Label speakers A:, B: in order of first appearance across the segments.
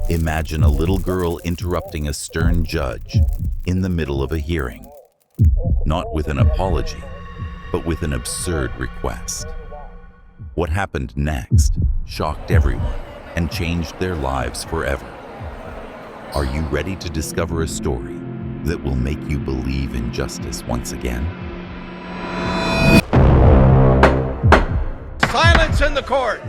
A: Imagine a little girl interrupting a stern judge in the middle of a hearing, not with an apology, but with an absurd request. What happened next shocked everyone and changed their lives forever. Are you ready to discover a story that will make you believe in justice once again?
B: Silence in the court!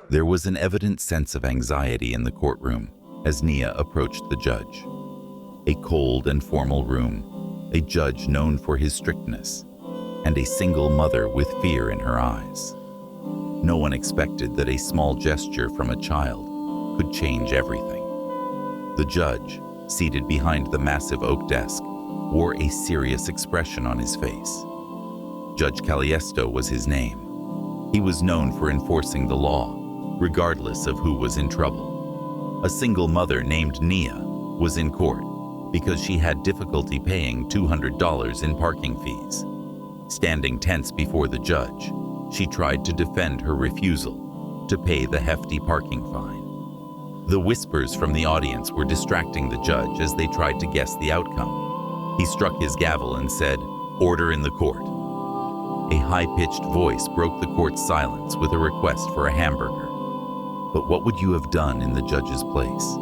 A: There was an evident sense of anxiety in the courtroom as Nia approached the judge. A cold and formal room, a judge known for his strictness, and a single mother with fear in her eyes. No one expected that a small gesture from a child could change everything. The judge, seated behind the massive oak desk, wore a serious expression on his face. Judge Caliesto was his name. He was known for enforcing the law, regardless of who was in trouble. A single mother named Nia was in court because she had difficulty paying $200 in parking fees. Standing tense before the judge, she tried to defend her refusal to pay the hefty parking fine. The whispers from the audience were distracting the judge as they tried to guess the outcome. He struck his gavel and said, "Order in the court." A high-pitched voice broke the court's silence with a request for a hamburger. But what would you have done in the judge's place?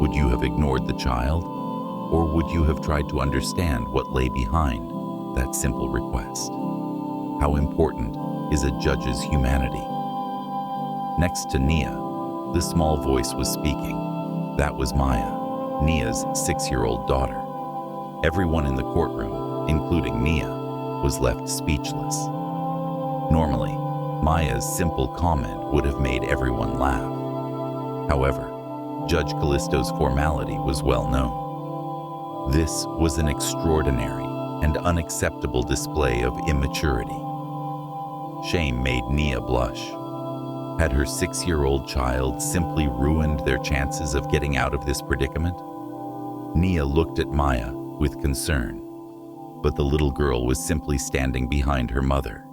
A: Would you have ignored the child? Or would you have tried to understand what lay behind that simple request? How important is a judge's humanity? Next to Nia, the small voice was speaking. That was Maya, Nia's 6-year-old daughter. Everyone in the courtroom, including Nia, was left speechless. Normally, Maya's simple comment would have made everyone laugh. However, Judge Callisto's formality was well known. This was an extraordinary and unacceptable display of immaturity. Shame made Nia blush. Had her 6-year-old child simply ruined their chances of getting out of this predicament? Nia looked at Maya with concern, but the little girl was simply standing behind her mother,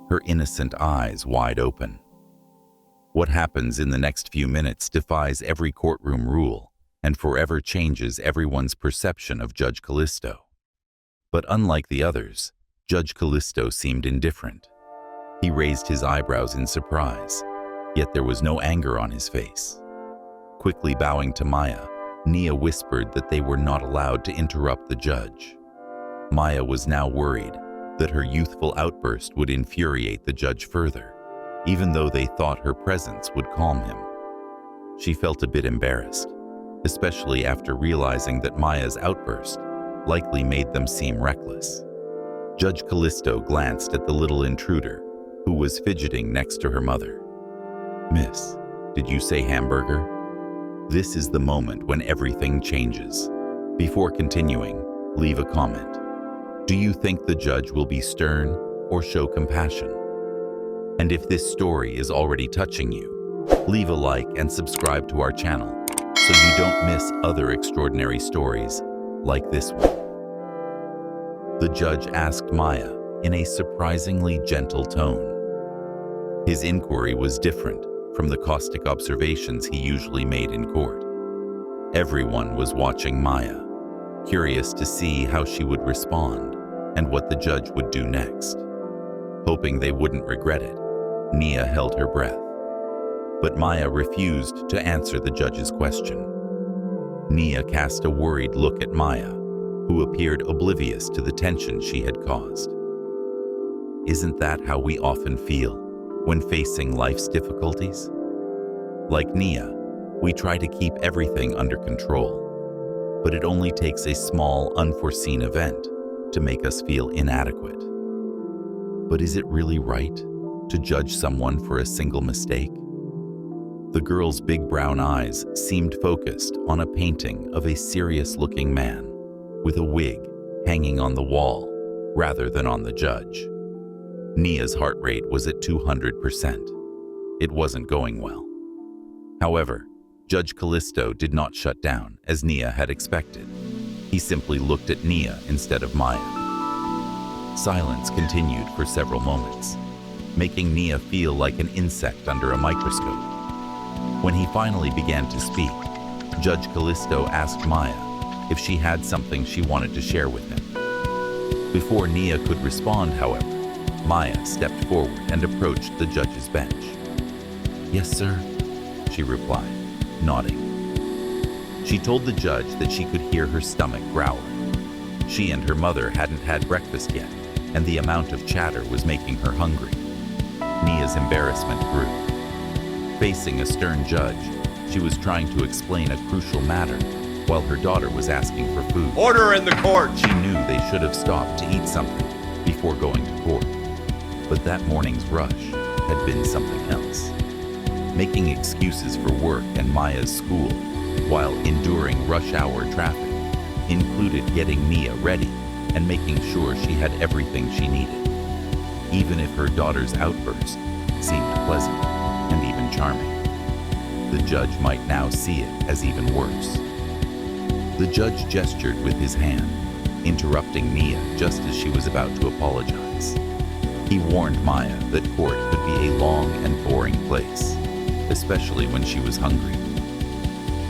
A: her innocent eyes wide open. What happens in the next few minutes defies every courtroom rule and forever changes everyone's perception of Judge Callisto. But unlike the others, Judge Callisto seemed indifferent. He raised his eyebrows in surprise, yet there was no anger on his face. Quickly bowing to Maya, Nia whispered that they were not allowed to interrupt the judge. Maya was now worried that her youthful outburst would infuriate the judge further, even though they thought her presence would calm him. She felt a bit embarrassed, especially after realizing that Maya's outburst likely made them seem reckless. Judge Callisto glanced at the little intruder, who was fidgeting next to her mother. "Miss, did you say hamburger?" This is the moment when everything changes. Before continuing, leave a comment. Do you think the judge will be stern or show compassion? And if this story is already touching you, leave a like and subscribe to our channel so you don't miss other extraordinary stories like this one. The judge asked Maya in a surprisingly gentle tone. His inquiry was different from the caustic observations he usually made in court. Everyone was watching Maya, curious to see how she would respond and what the judge would do next. Hoping they wouldn't regret it, Nia held her breath. But Maya refused to answer the judge's question. Nia cast a worried look at Maya, who appeared oblivious to the tension she had caused. Isn't that how we often feel when facing life's difficulties? Like Nia, we try to keep everything under control, but it only takes a small, unforeseen event to make us feel inadequate. But is it really right to judge someone for a single mistake? The girl's big brown eyes seemed focused on a painting of a serious-looking man with a wig hanging on the wall rather than on the judge. Nia's heart rate was at 200%. It wasn't going well. However, Judge Callisto did not shut down as Nia had expected. He simply looked at Nia instead of Maya. Silence continued for several moments, making Nia feel like an insect under a microscope. When he finally began to speak, Judge Callisto asked Maya if she had something she wanted to share with him. Before Nia could respond, however, Maya stepped forward and approached the judge's bench. "Yes, sir," she replied, nodding. She told the judge that she could hear her stomach growling. She and her mother hadn't had breakfast yet, and the amount of chatter was making her hungry. Nia's embarrassment grew. Facing a stern judge, she was trying to explain a crucial matter while her daughter was asking for food.
B: Order in the court!
A: She knew they should have stopped to eat something before going to court. But that morning's rush had been something else. Making excuses for work and Maya's school while enduring rush hour traffic included getting Nia ready and making sure she had everything she needed, even if her daughter's outburst seemed pleasant and even charming. The judge might now see it as even worse. The judge gestured with his hand, interrupting Nia just as she was about to apologize. He warned Maya that court could be a long and boring place, especially when she was hungry.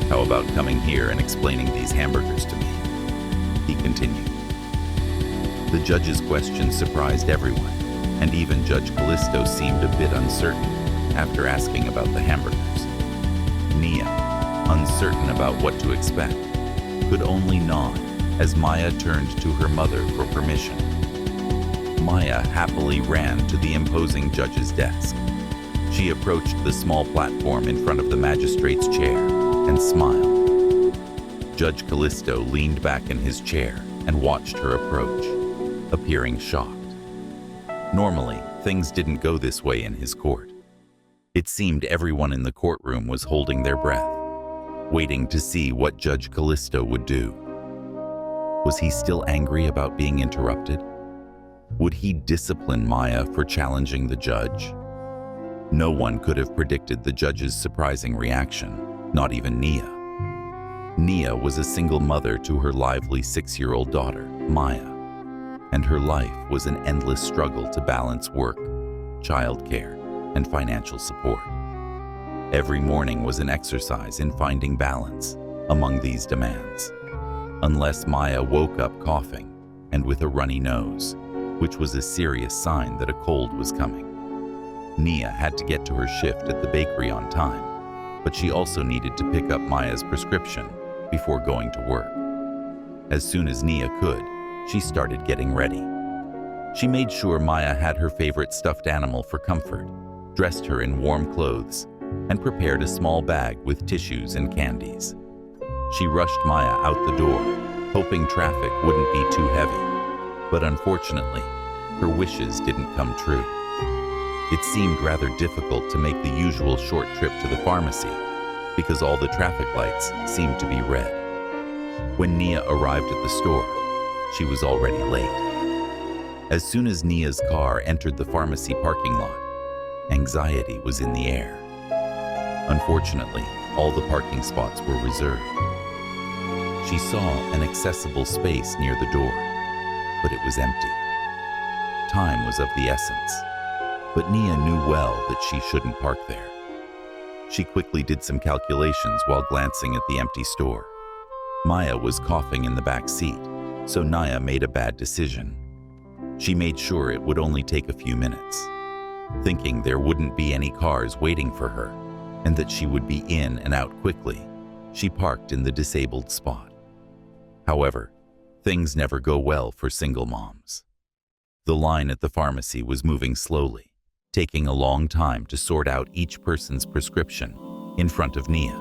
A: "How about coming here and explaining these hamburgers to me?" he continued. The judge's question surprised everyone, and even Judge Callisto seemed a bit uncertain after asking about the hamburgers. Nia, uncertain about what to expect, could only nod as Maya turned to her mother for permission. Maya happily ran to the imposing judge's desk. She approached the small platform in front of the magistrate's chair and smiled. Judge Callisto leaned back in his chair and watched her approach, appearing shocked. Normally, things didn't go this way in his court. It seemed everyone in the courtroom was holding their breath, waiting to see what Judge Callisto would do. Was he still angry about being interrupted? Would he discipline Maya for challenging the judge? No one could have predicted the judge's surprising reaction, not even Nia. Nia was a single mother to her lively 6-year-old daughter, Maya, and her life was an endless struggle to balance work, childcare, and financial support. Every morning was an exercise in finding balance among these demands, unless Maya woke up coughing and with a runny nose, which was a serious sign that a cold was coming. Nia had to get to her shift at the bakery on time, but she also needed to pick up Maya's prescription before going to work. As soon as Nia could, she started getting ready. She made sure Maya had her favorite stuffed animal for comfort, dressed her in warm clothes, and prepared a small bag with tissues and candies. She rushed Maya out the door, hoping traffic wouldn't be too heavy, but unfortunately, her wishes didn't come true. It seemed rather difficult to make the usual short trip to the pharmacy because all the traffic lights seemed to be red. When Nia arrived at the store, she was already late. As soon as Nia's car entered the pharmacy parking lot, anxiety was in the air. Unfortunately, all the parking spots were reserved. She saw an accessible space near the door, but it was empty. Time was of the essence, but Nia knew well that she shouldn't park there. She quickly did some calculations while glancing at the empty store. Maya was coughing in the back seat, so Nia made a bad decision. She made sure it would only take a few minutes, thinking there wouldn't be any cars waiting for her and that she would be in and out quickly. She parked in the disabled spot. However, things never go well for single moms. The line at the pharmacy was moving slowly, taking a long time to sort out each person's prescription in front of Nia,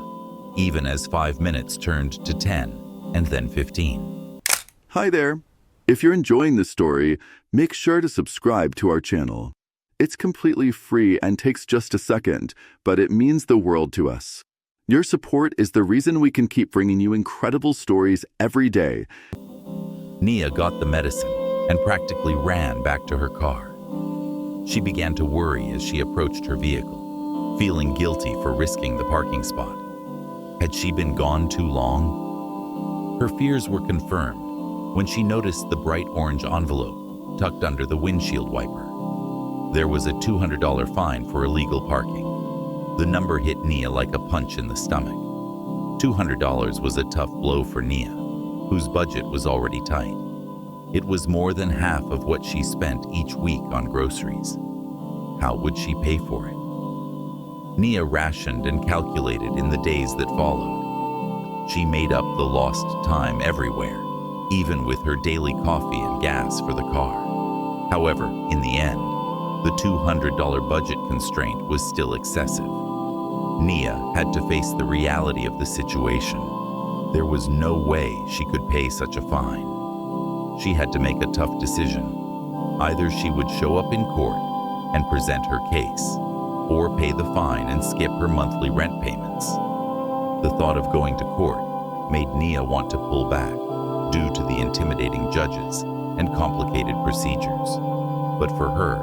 A: even as 5 minutes turned to 10 and then 15.
C: Hi there. If you're enjoying this story, make sure to subscribe to our channel. It's completely free and takes just a second, but it means the world to us. Your support is the reason we can keep bringing you incredible stories every day.
A: Nia got the medicine and practically ran back to her car. She began to worry as she approached her vehicle, feeling guilty for risking the parking spot. Had she been gone too long? Her fears were confirmed when she noticed the bright orange envelope tucked under the windshield wiper. There was a $200 fine for illegal parking. The number hit Nia like a punch in the stomach. $200 was a tough blow for Nia, whose budget was already tight. It was more than half of what she spent each week on groceries. How would she pay for it? Nia rationed and calculated in the days that followed. She made up the lost time everywhere, even with her daily coffee and gas for the car. However, in the end, the $200 budget constraint was still excessive. Nia had to face the reality of the situation. There was no way she could pay such a fine. She had to make a tough decision. Either she would show up in court and present her case, or pay the fine and skip her monthly rent payments. The thought of going to court made Nia want to pull back due to the intimidating judges and complicated procedures. But for her,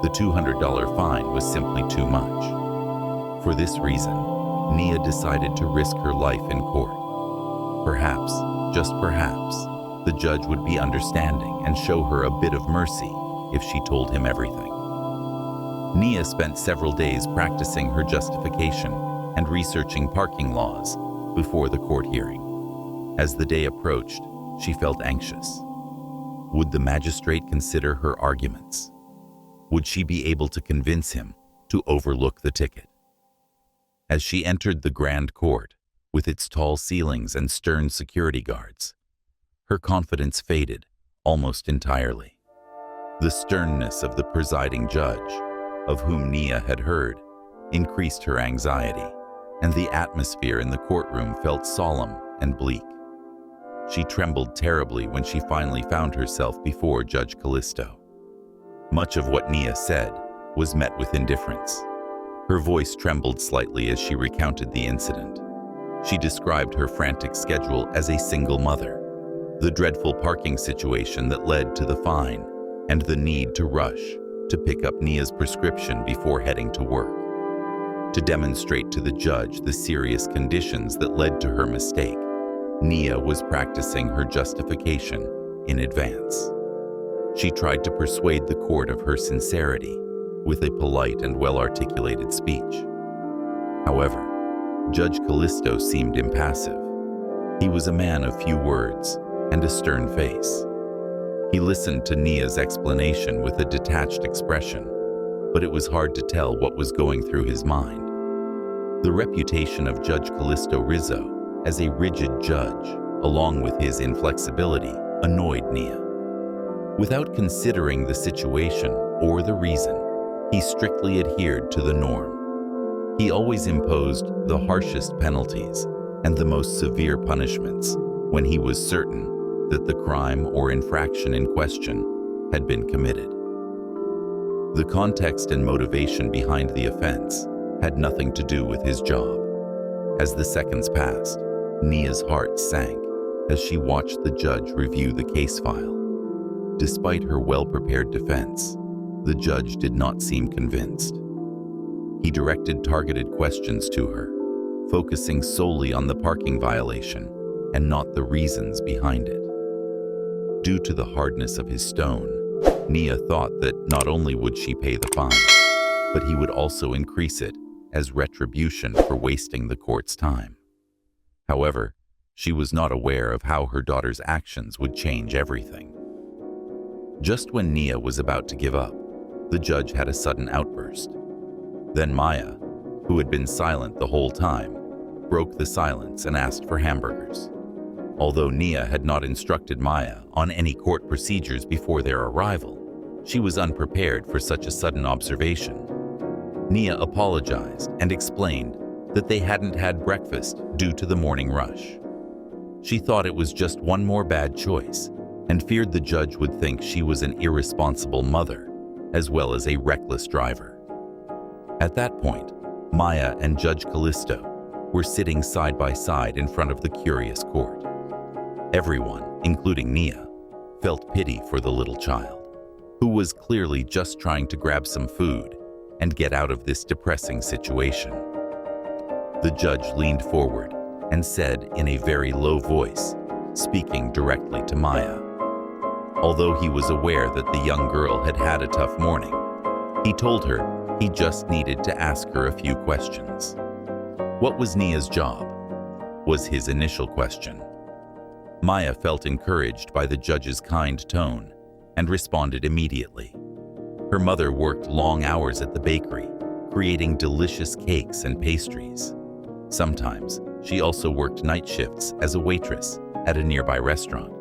A: the $200 fine was simply too much. For this reason, Nia decided to risk her life in court. Perhaps, just perhaps, the judge would be understanding and show her a bit of mercy if she told him everything. Nia spent several days practicing her justification and researching parking laws before the court hearing. As the day approached, she felt anxious. Would the magistrate consider her arguments? Would she be able to convince him to overlook the ticket? As she entered the grand court, with its tall ceilings and stern security guards, her confidence faded almost entirely. The sternness of the presiding judge, of whom Nia had heard, increased her anxiety, and the atmosphere in the courtroom felt solemn and bleak. She trembled terribly when she finally found herself before Judge Callisto. Much of what Nia said was met with indifference. Her voice trembled slightly as she recounted the incident. She described her frantic schedule as a single mother, the dreadful parking situation that led to the fine, and the need to rush to pick up Nia's prescription before heading to work. To demonstrate to the judge the serious conditions that led to her mistake, Nia was practicing her justification in advance. She tried to persuade the court of her sincerity with a polite and well-articulated speech. However, Judge Callisto seemed impassive. He was a man of few words and a stern face. He listened to Nia's explanation with a detached expression, but it was hard to tell what was going through his mind. The reputation of Judge Callisto Rizzo as a rigid judge, along with his inflexibility, annoyed Nia. Without considering the situation or the reason, he strictly adhered to the norm. He always imposed the harshest penalties and the most severe punishments when he was certain that the crime or infraction in question had been committed. The context and motivation behind the offense had nothing to do with his job. As the seconds passed, Nia's heart sank as she watched the judge review the case file. Despite her well-prepared defense, the judge did not seem convinced. He directed targeted questions to her, focusing solely on the parking violation and not the reasons behind it. Due to the hardness of his stone, Nia thought that not only would she pay the fine, but he would also increase it as retribution for wasting the court's time. However, she was not aware of how her daughter's actions would change everything. Just when Nia was about to give up, the judge had a sudden outburst. Then Maya, who had been silent the whole time, broke the silence and asked for hamburgers. Although Nia had not instructed Maya on any court procedures before their arrival, she was unprepared for such a sudden observation. Nia apologized and explained that they hadn't had breakfast due to the morning rush. She thought it was just one more bad choice and feared the judge would think she was an irresponsible mother as well as a reckless driver. At that point, Maya and Judge Callisto were sitting side by side in front of the curious court. Everyone, including Nia, felt pity for the little child, who was clearly just trying to grab some food and get out of this depressing situation. The judge leaned forward and said in a very low voice, speaking directly to Maya. Although he was aware that the young girl had had a tough morning, he told her He just needed to ask her a few questions. What was Nia's job? Was his initial question. Maya felt encouraged by the judge's kind tone and responded immediately. Her mother worked long hours at the bakery, creating delicious cakes and pastries. Sometimes, she also worked night shifts as a waitress at a nearby restaurant.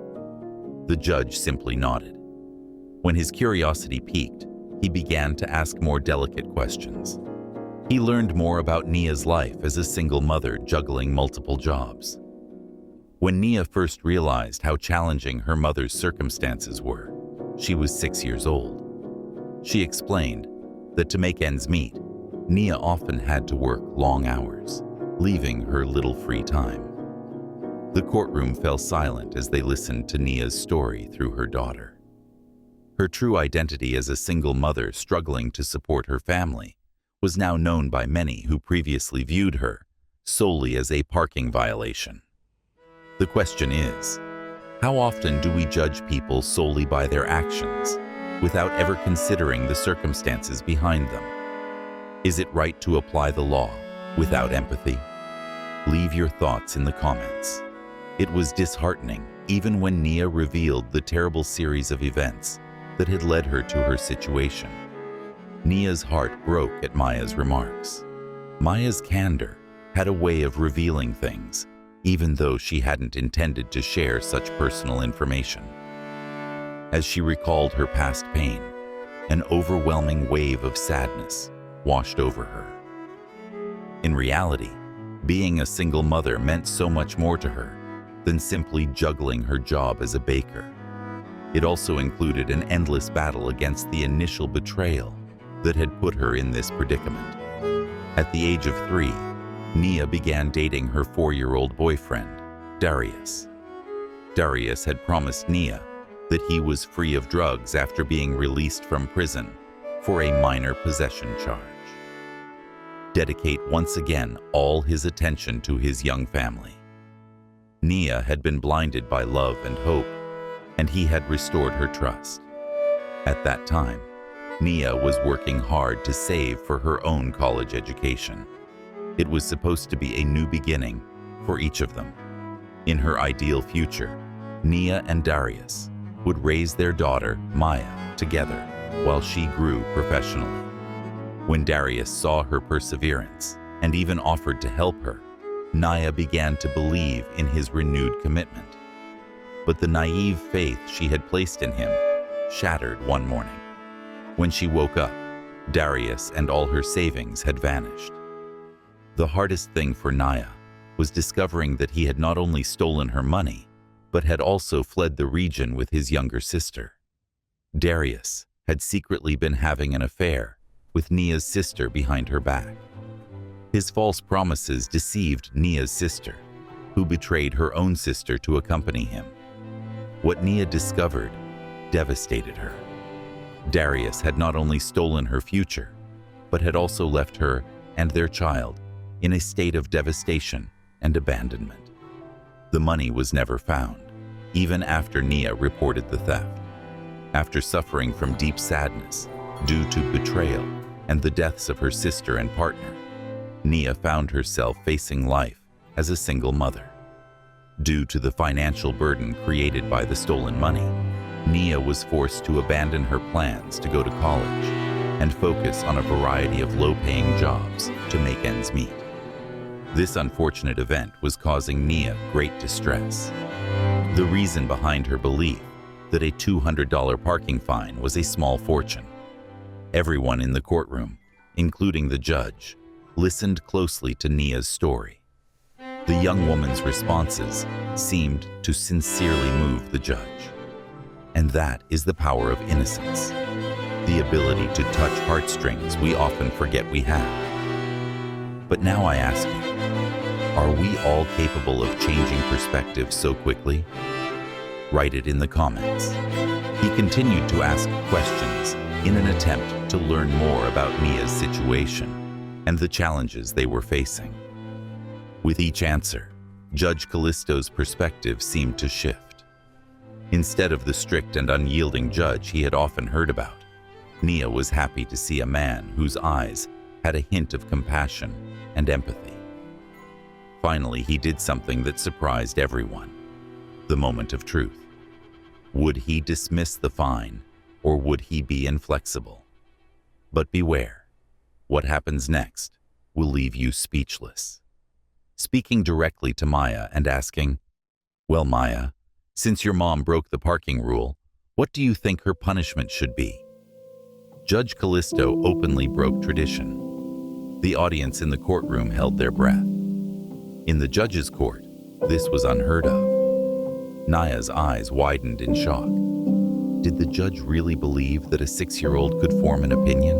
A: The judge simply nodded. When his curiosity piqued, he began to ask more delicate questions. He learned more about Nia's life as a single mother juggling multiple jobs. When Nia first realized how challenging her mother's circumstances were, she was 6 years old. She explained that to make ends meet, Nia often had to work long hours, leaving her little free time. The courtroom fell silent as they listened to Nia's story through her daughter. Her true identity as a single mother struggling to support her family was now known by many who previously viewed her solely as a parking violation. The question is, how often do we judge people solely by their actions, without ever considering the circumstances behind them? Is it right to apply the law without empathy? Leave your thoughts in the comments. It was disheartening even when Nia revealed the terrible series of events that had led her to her situation. Nia's heart broke at Maya's remarks. Maya's candor had a way of revealing things, even though she hadn't intended to share such personal information. As she recalled her past pain, an overwhelming wave of sadness washed over her. In reality, being a single mother meant so much more to her than simply juggling her job as a baker. It also included an endless battle against the initial betrayal that had put her in this predicament. At the age of 3, Nia began dating her 4-year-old boyfriend, Darius. Darius had promised Nia that he was free of drugs after being released from prison for a minor possession charge. Dedicate once again all his attention to his young family. Nia had been blinded by love and hope, and he had restored her trust. At that time, Nia was working hard to save for her own college education. It was supposed to be a new beginning for each of them. In her ideal future, Nia and Darius would raise their daughter, Maya, together while she grew professionally. When Darius saw her perseverance and even offered to help her, Nia began to believe in his renewed commitment. But the naive faith she had placed in him shattered one morning. When she woke up, Darius and all her savings had vanished. The hardest thing for Nia was discovering that he had not only stolen her money, but had also fled the region with his younger sister. Darius had secretly been having an affair with Nia's sister behind her back. His false promises deceived Nia's sister, who betrayed her own sister to accompany him. What Nia discovered devastated her. Darius had not only stolen her future, but had also left her and their child in a state of devastation and abandonment. The money was never found, even after Nia reported the theft. After suffering from deep sadness due to betrayal and the deaths of her sister and partner, Nia found herself facing life as a single mother. Due to the financial burden created by the stolen money, Nia was forced to abandon her plans to go to college and focus on a variety of low-paying jobs to make ends meet. This unfortunate event was causing Nia great distress. The reason behind her belief that a $200 parking fine was a small fortune. Everyone in the courtroom, including the judge, listened closely to Nia's story. The young woman's responses seemed to sincerely move the judge. And that is the power of innocence, the ability to touch heartstrings we often forget we have. But now I ask you, are we all capable of changing perspective so quickly? Write it in the comments. He continued to ask questions in an attempt to learn more about Nia's situation and the challenges they were facing. With each answer, Judge Callisto's perspective seemed to shift. Instead of the strict and unyielding judge he had often heard about, Nia was happy to see a man whose eyes had a hint of compassion and empathy. Finally, he did something that surprised everyone: the moment of truth. Would he dismiss the fine, or would he be inflexible? But beware, what happens next will leave you speechless. Speaking directly to Maya and asking, "Well, Maya, since your mom broke the parking rule, what do you think her punishment should be?" Judge Callisto openly broke tradition. The audience in the courtroom held their breath. In the judge's court, this was unheard of. Nia's eyes widened in shock. Did the judge really believe that a 6-year-old could form an opinion?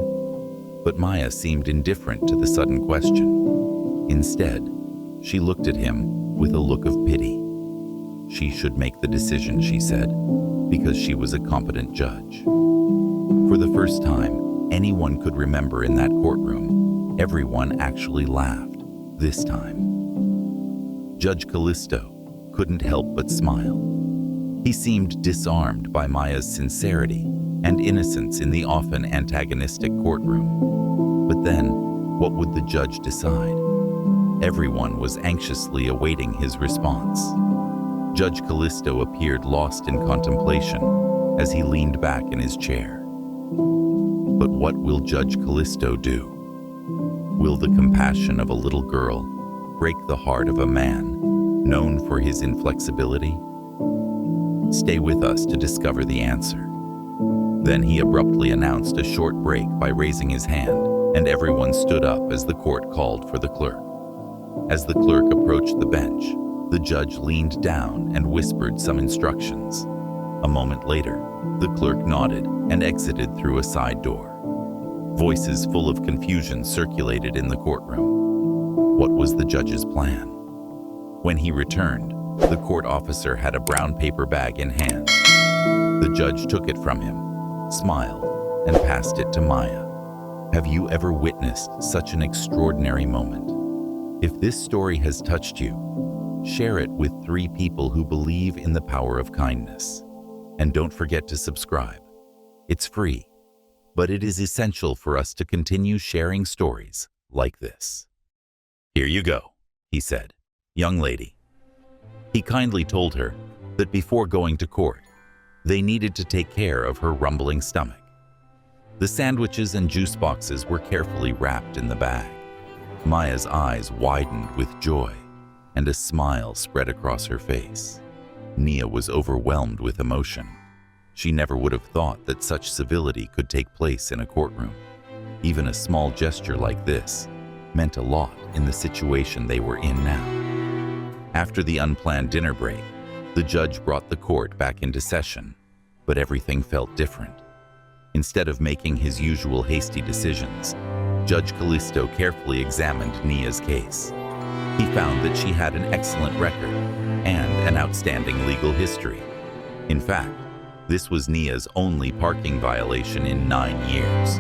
A: But Maya seemed indifferent to the sudden question. Instead, she looked at him with a look of pity. She should make the decision, she said, because she was a competent judge. For the first time anyone could remember in that courtroom, everyone actually laughed, this time. Judge Callisto couldn't help but smile. He seemed disarmed by Maya's sincerity and innocence in the often antagonistic courtroom. But then, what would the judge decide? Everyone was anxiously awaiting his response. Judge Callisto appeared lost in contemplation as he leaned back in his chair. But what will Judge Callisto do? Will the compassion of a little girl break the heart of a man known for his inflexibility? Stay with us to discover the answer. Then he abruptly announced a short break by raising his hand, and everyone stood up as the court called for the clerk. As the clerk approached the bench, the judge leaned down and whispered some instructions. A moment later, the clerk nodded and exited through a side door. Voices full of confusion circulated in the courtroom. What was the judge's plan? When he returned, the court officer had a brown paper bag in hand. The judge took it from him, smiled, and passed it to Maya. Have you ever witnessed such an extraordinary moment? If this story has touched you, share it with 3 people who believe in the power of kindness. And don't forget to subscribe. It's free, but it is essential for us to continue sharing stories like this. Here you go, he said. Young lady. He kindly told her that before going to court, they needed to take care of her rumbling stomach. The sandwiches and juice boxes were carefully wrapped in the bag. Maya's eyes widened with joy, and a smile spread across her face. Nia was overwhelmed with emotion. She never would have thought that such civility could take place in a courtroom. Even a small gesture like this meant a lot in the situation they were in now. After the unplanned dinner break, the judge brought the court back into session, but everything felt different. Instead of making his usual hasty decisions, Judge Callisto carefully examined Nia's case. He found that she had an excellent record and an outstanding legal history. In fact, this was Nia's only parking violation in 9 years.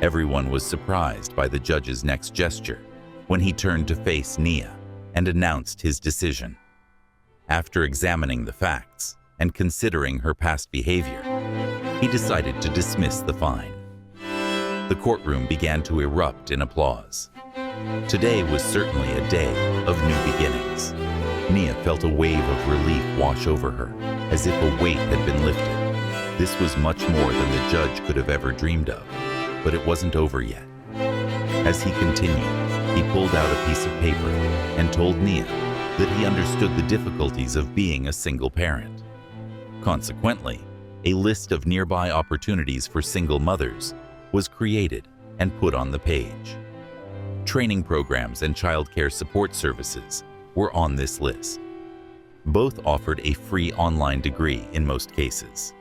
A: Everyone was surprised by the judge's next gesture when he turned to face Nia and announced his decision. After examining the facts and considering her past behavior, he decided to dismiss the fine. The courtroom began to erupt in applause. Today was certainly a day of new beginnings. Nia felt a wave of relief wash over her, as if a weight had been lifted. This was much more than the judge could have ever dreamed of, but it wasn't over yet. As he continued, he pulled out a piece of paper and told Nia that he understood the difficulties of being a single parent. Consequently, a list of nearby opportunities for single mothers was created and put on the page. Training programs and childcare support services were on this list. Both offered a free online degree in most cases.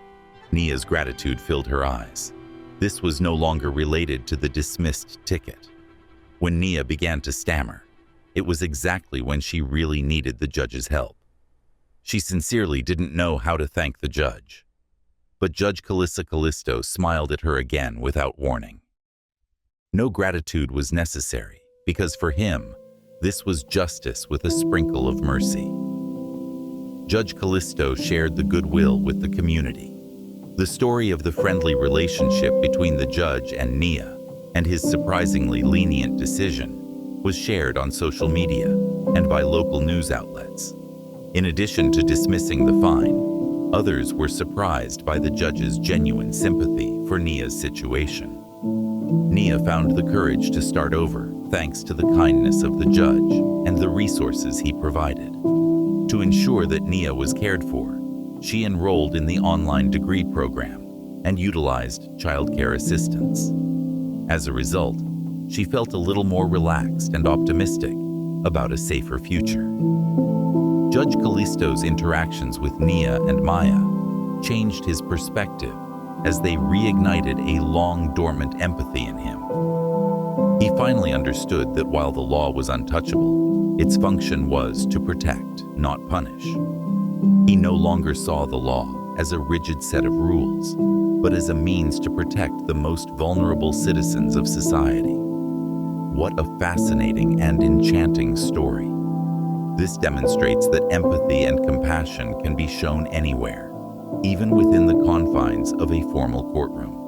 A: Nia's gratitude filled her eyes. This was no longer related to the dismissed ticket. When Nia began to stammer, it was exactly when she really needed the judge's help. She sincerely didn't know how to thank the judge. But Judge Callisto smiled at her again without warning. No gratitude was necessary, because for him, this was justice with a sprinkle of mercy. Judge Callisto shared the goodwill with the community. The story of the friendly relationship between the judge and Nia, and his surprisingly lenient decision, was shared on social media and by local news outlets. In addition to dismissing the fine, others were surprised by the judge's genuine sympathy for Nia's situation. Nia found the courage to start over thanks to the kindness of the judge and the resources he provided. To ensure that Nia was cared for, she enrolled in the online degree program and utilized childcare assistance. As a result, she felt a little more relaxed and optimistic about a safer future. Judge Callisto's interactions with Nia and Maya changed his perspective as they reignited a long-dormant empathy in him. He finally understood that while the law was untouchable, its function was to protect, not punish. He no longer saw the law as a rigid set of rules, but as a means to protect the most vulnerable citizens of society. What a fascinating and enchanting story. This demonstrates that empathy and compassion can be shown anywhere, even within the confines of a formal courtroom.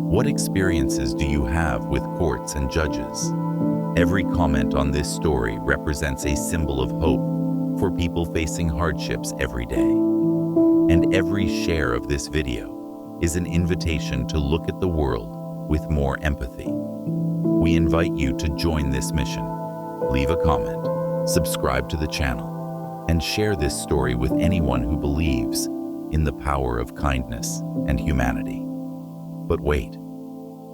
A: What experiences do you have with courts and judges? Every comment on this story represents a symbol of hope for people facing hardships every day. And every share of this video is an invitation to look at the world with more empathy. We invite you to join this mission. Leave a comment, subscribe to the channel, and share this story with anyone who believes in the power of kindness and humanity. But wait,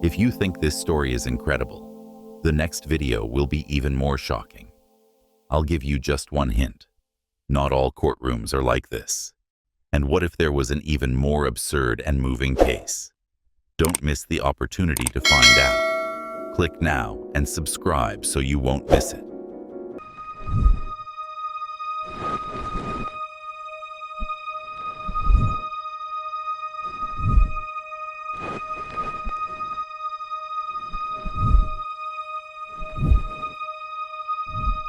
A: if you think this story is incredible, the next video will be even more shocking. I'll give you just one hint. Not all courtrooms are like this. And what if there was an even more absurd and moving case? Don't miss the opportunity to find out. Click now and subscribe so you won't miss it.